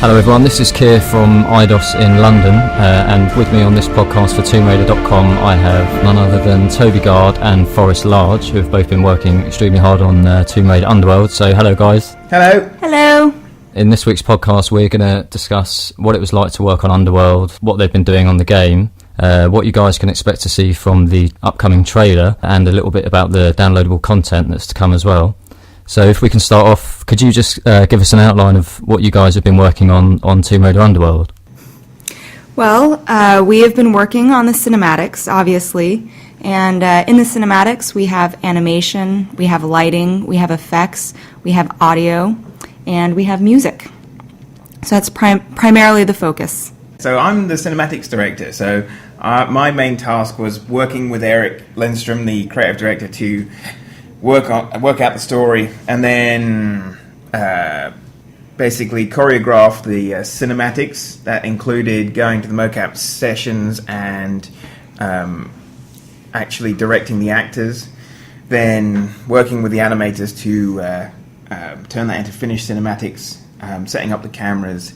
Hello everyone, this is Keir from Eidos in London, and with me on this podcast for TombRaider.com I have none other than Toby Gard and Forrest Large, who have both been working extremely hard on Tomb Raider Underworld. So hello guys. Hello. Hello. In this week's podcast we're going to discuss what it was like to work on Underworld, what they've been doing on the game, what you guys can expect to see from the upcoming trailer, and a little bit about the downloadable content that's to come as well. So if we can start off, could you just give us an outline of what you guys have been working on Tomb Raider Underworld? Well, we have been working on the cinematics, obviously, and in the cinematics we have animation, we have lighting, we have effects, we have audio, and we have music. So that's primarily the focus. So I'm the cinematics director, so my main task was working with Eric Lindstrom, the creative director, to work out the story, and then basically choreograph the cinematics. That included going to the mocap sessions and actually directing the actors, then working with the animators to turn that into finished cinematics, setting up the cameras,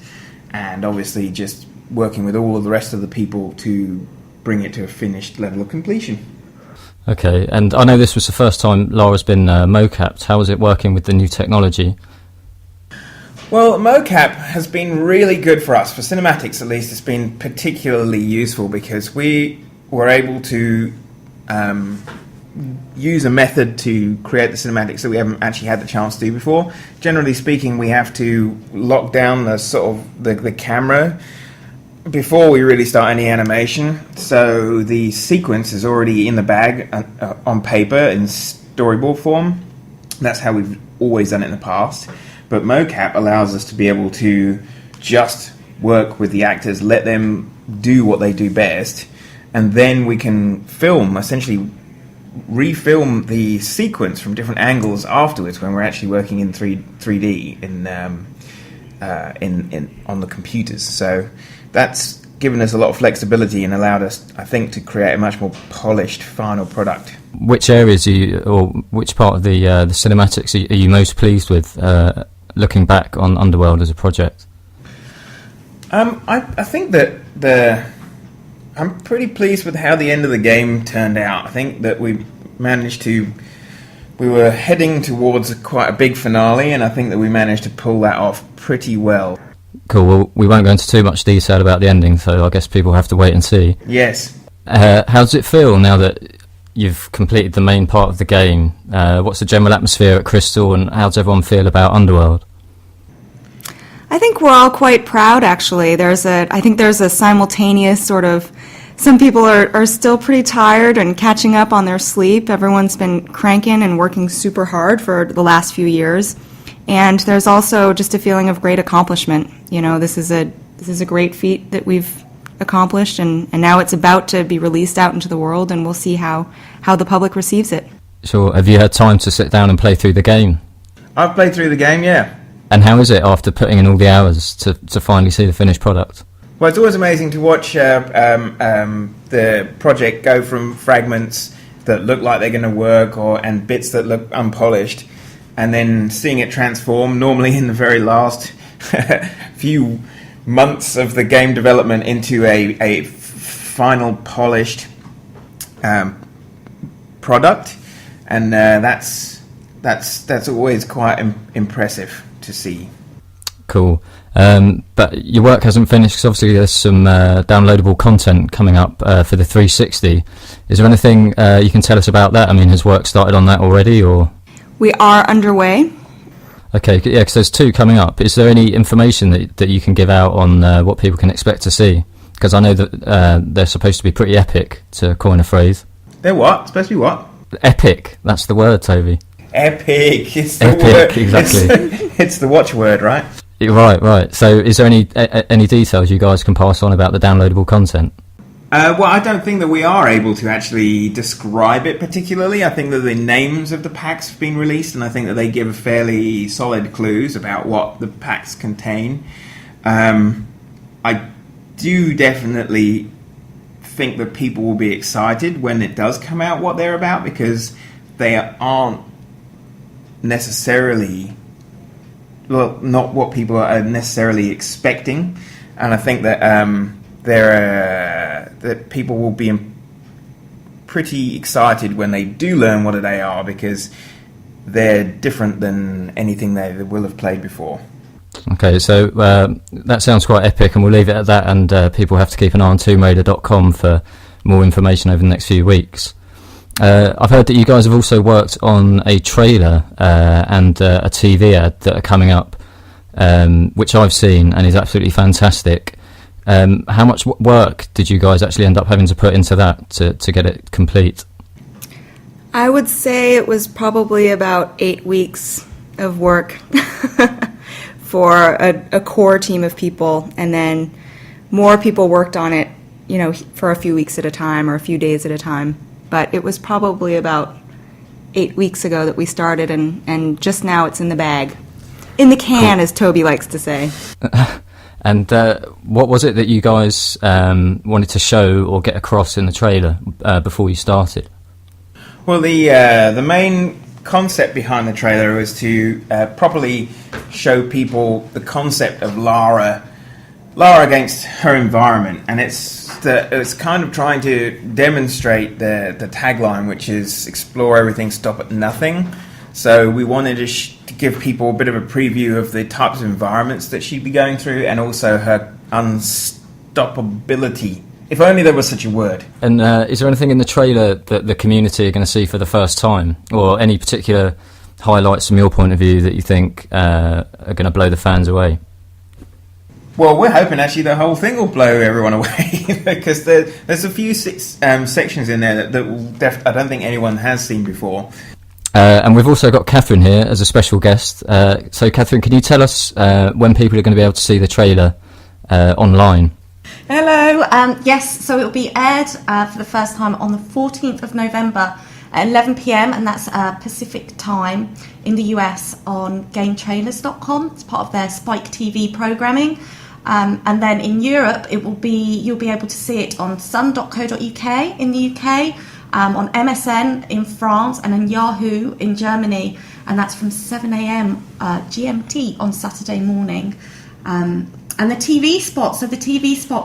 and obviously just working with all of the rest of the people to bring it to a finished level of completion. Okay, and I know this was the first time Lara's been mocapped. How was it working with the new technology? Well, mocap has been really good for us. For cinematics, at least, it's been particularly useful because we were able to use a method to create the cinematics that we haven't actually had the chance to do before. Generally speaking, we have to lock down the sort of the camera before we really start any animation, so the sequence is already in the bag on paper in storyboard form. That's how we've always done it in the past, but mocap allows us to be able to just work with the actors, let them do what they do best, and then we can essentially refilm the sequence from different angles afterwards when we're actually working in 3D on the computers. So that's given us a lot of flexibility and allowed us, I think, to create a much more polished final product. Which areas or which part of the cinematics are you most pleased with, looking back on Underworld as a project? I think that I'm pretty pleased with how the end of the game turned out. I think that we were heading towards quite a big finale, and I think that we managed to pull that off pretty well. Cool, well, we won't go into too much detail about the ending, so I guess people have to wait and see. Yes. How does it feel now that you've completed the main part of the game? What's the general atmosphere at Crystal, and how does everyone feel about Underworld? I think we're all quite proud, actually. I think there's a simultaneous sort of, some people are still pretty tired and catching up on their sleep. Everyone's been cranking and working super hard for the last few years. And there's also just a feeling of great accomplishment. You know, this is a great feat that we've accomplished, and now it's about to be released out into the world, and we'll see how the public receives it. Sure. Have you had time to sit down and play through the game? I've played through the game, yeah. And how is it after putting in all the hours to finally see the finished product? Well, it's always amazing to watch the project go from fragments that look like they're going to work and bits that look unpolished, and then seeing it transform, normally in the very last few months of the game development, into a final polished product, and that's always quite impressive to see. Cool. But your work hasn't finished, because obviously there's some downloadable content coming up for the 360. Is there anything you can tell us about that? I mean, has work started on that already, or...? We are underway. Okay, yeah, because there's two coming up. Is there any information that you can give out on what people can expect to see? Because I know that they're supposed to be pretty epic, to coin a phrase. They're what? Supposed to be what? Epic. That's the word, Toby. Epic. It's the epic, word. Exactly. It's the watchword, right? Right. So is there any details you guys can pass on about the downloadable content? Well, I don't think that we are able to actually describe it particularly. I think that the names of the packs have been released, and I think that they give fairly solid clues about what the packs contain. I do definitely think that people will be excited when it does come out what they're about, because they aren't necessarily not what people are necessarily expecting, and I think that that people will be pretty excited when they do learn what they are, because they're different than anything they will have played before. Okay, so that sounds quite epic, and we'll leave it at that, and people have to keep an eye on TombRaider.com for more information over the next few weeks. I've heard that you guys have also worked on a trailer and a TV ad that are coming up, which I've seen and is absolutely fantastic. How much work did you guys actually end up having to put into that to get it complete? I would say it was probably about 8 weeks of work for a core team of people, and then more people worked on it, for a few weeks at a time or a few days at a time. But it was probably about 8 weeks ago that we started, and just now it's in the bag. In the can, cool. As Toby likes to say. And what was it that you guys wanted to show or get across in the trailer before you started? Well, the main concept behind the trailer was to properly show people the concept of Lara against her environment, and it's kind of trying to demonstrate the tagline, which is explore everything, stop at nothing. So we wanted to give people a bit of a preview of the types of environments that she'd be going through, and also her unstoppability. If only there was such a word. And is there anything in the trailer that the community are going to see for the first time, or any particular highlights from your point of view that you think are going to blow the fans away? Well, we're hoping actually the whole thing will blow everyone away, because there's a few sections in there that I don't think anyone has seen before. And we've also got Catherine here as a special guest. So, Catherine, can you tell us when people are going to be able to see the trailer online? Hello. Yes, so it will be aired for the first time on the 14th of November at 11 p.m, and that's Pacific time in the US on GameTrailers.com. It's part of their Spike TV programming. And then in Europe, you'll be able to see it on sun.co.uk in the UK, on MSN in France, and on Yahoo in Germany, and that's from 7 a.m. GMT on Saturday morning. And the TV spot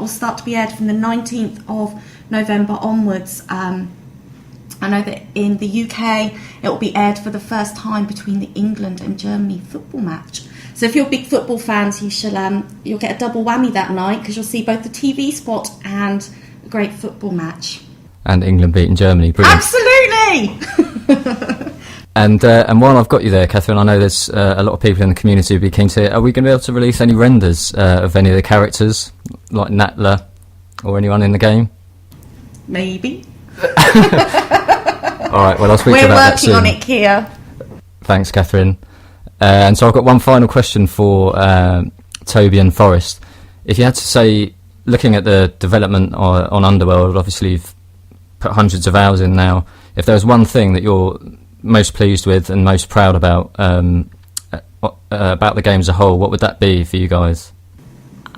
will start to be aired from the 19th of November onwards. I know that in the UK it will be aired for the first time between the England and Germany football match. So if you're big football fans, you'll get a double whammy that night, because you'll see both the TV spot and a great football match. And England beating Germany, brilliant. Absolutely! And while I've got you there, Catherine, I know there's a lot of people in the community who'd be keen to hear. Are we going to be able to release any renders of any of the characters, like Natla or anyone in the game? Maybe. All right, well, I'll speak to you about that soon. We're working on it, Kia. Thanks, Catherine. And so I've got one final question for Toby and Forrest. If you had to say, looking at the development on Underworld, obviously you've put hundreds of hours in now. If there was one thing that you're most pleased with and most proud about the game as a whole, what would that be for you guys?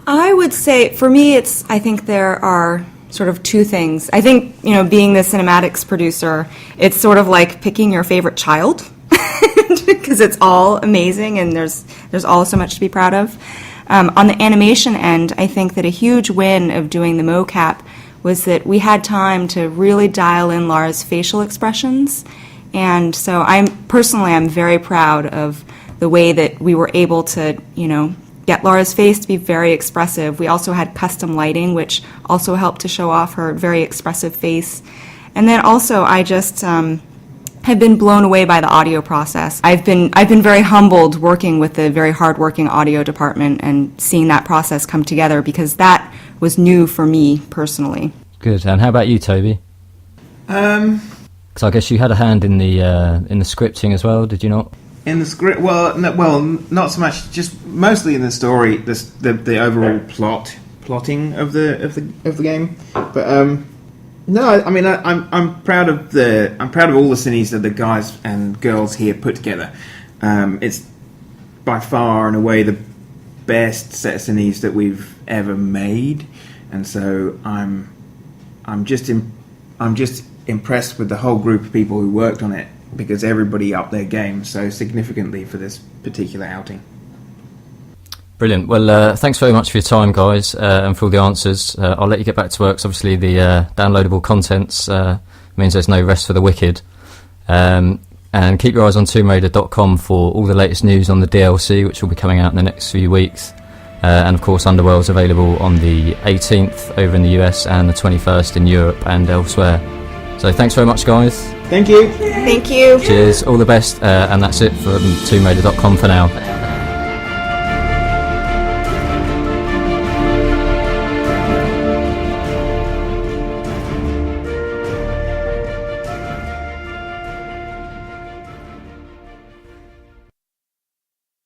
I would say, for me, I think there are sort of two things. I think, being the cinematics producer, it's sort of like picking your favorite child, because it's all amazing and there's all so much to be proud of. On the animation end, I think that a huge win of doing the mocap was that we had time to really dial in Lara's facial expressions. And so I'm very proud of the way that we were able to, get Lara's face to be very expressive. We also had custom lighting, which also helped to show off her very expressive face. And then also I just have been blown away by the audio process. I've been very humbled working with the very hardworking audio department and seeing that process come together, because that was new for me personally. Good. And how about you, Toby? So I guess you had a hand in the scripting as well, did you not? In the script, well, not so much. Just mostly in the story, the overall plotting of the game. But no, I mean, I'm proud of all the cines that the guys and girls here put together. It's by far and away the best set of cines that we've ever made, and so I'm just impressed with the whole group of people who worked on it, because everybody upped their game so significantly for this particular outing. Brilliant. Well, thanks very much for your time, guys, and for all the answers. I'll let you get back to work, 'cause obviously the downloadable contents means there's no rest for the wicked. And keep your eyes on TombRaider.com for all the latest news on the DLC, which will be coming out in the next few weeks. And of course, Underworld's available on the 18th over in the US and the 21st in Europe and elsewhere. So thanks very much, guys. Thank you. Thank you. Cheers. All the best. And that's it from TombRaider.com for now.